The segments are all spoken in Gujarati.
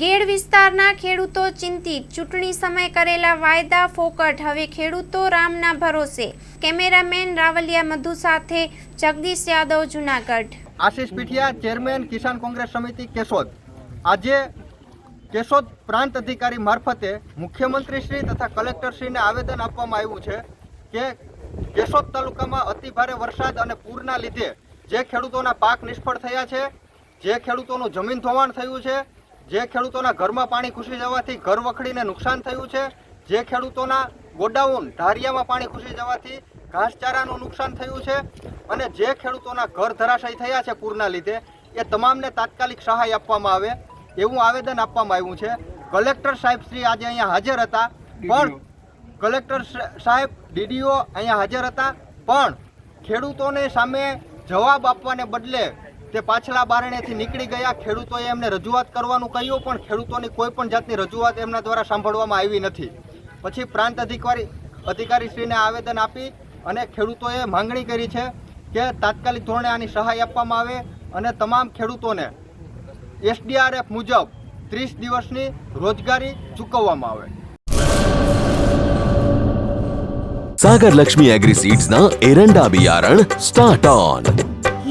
ગેડ વિસ્તારના ખેડૂતો ચિંતિત, ચૂંટણી સમયે કરેલા વાયદા ફોકટ, હવે ખેડૂતો રામના ભરોસે। કેમેરામેન રાવલિયા મધુ સાથે જગદીશ યાદવ, જૂનાગઢ। આશીષ પીઠિયા, ચેરમેન કિસાન કોંગ્રેસ સમિતિ કેશોદ। આજે કેશોદ પ્રાંત અધિકારી મારફતે મુખ્યમંત્રી શ્રી તથા કલેક્ટર શ્રીને આવેદન આપવામાં આવ્યું છે કે કેશોદ તાલુકામાં અતિ ભારે વરસાદ અને પૂરના લીધે જે ખેડૂતોના પાક નિષ્ફળ થયા છે, જે ખેડૂતોનું જમીન ધોવાણ થયું છે, જે ખેડૂતોના ઘરમાં પાણી ઘૂસી જવાથી ઘર વખડીને નુકસાન થયું છે, જે ખેડૂતોના ગોડાઉન ધારિયામાં પાણી ઘૂસી જવાથી ઘાસચારાનું નુકસાન થયું છે અને જે ખેડૂતોના ઘર ધરાશાયી થયા છે પૂરના લીધે, એ તમામને તાત્કાલિક સહાય આપવામાં આવે એવું આવેદન આપવામાં આવ્યું છે। કલેક્ટર સાહેબ શ્રી આજે અહીંયા હાજર હતા, પણ કલેક્ટર સાહેબ ડીડીઓ અહીંયા હાજર હતા, પણ ખેડૂતોને સામે જવાબ આપવાને બદલે તે પાછલા બારણેથી નીકળી ગયા। ખેડૂતોએ એમને રજૂઆત કરવાનું કહ્યું, પણ ખેડૂતોની કોઈ પણ જાતની રજૂઆત એમના દ્વારા સાંભળવામાં આવી નથી। પછી પ્રાંત અધિકારીશ્રીને આવેદન આપી અને ખેડૂતોએ માંગણી કરી છે કે તાત્કાલિક ધોરણે આની સહાય આપવામાં આવે અને તમામ ખેડૂતોને SDRF મુજબ 30 દિવસની રોજગારી ચૂકવવામાં આવે। सागर लक्ष्मी एग्रीसीड्स ना एरंडा बियारण स्टार्ट ऑन।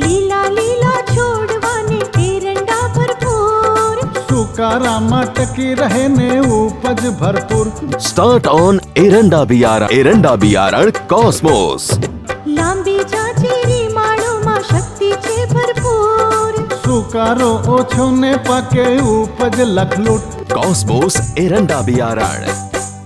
લીલા લીલા છોડવાને એરંડા ભરપૂર, સુકારામાં ટકી રહે ને ઉપજ ભરપૂર। स्टार्ट ऑन एरंडा बियारण कॉस्मोस। લાંબી જાચેરી માળોમાં શક્તિ છે ભરપૂર, સુકારો ઓછો ને પાકે ઉપજ લખલૂટ। कॉस्मोस एरंडा बियारण।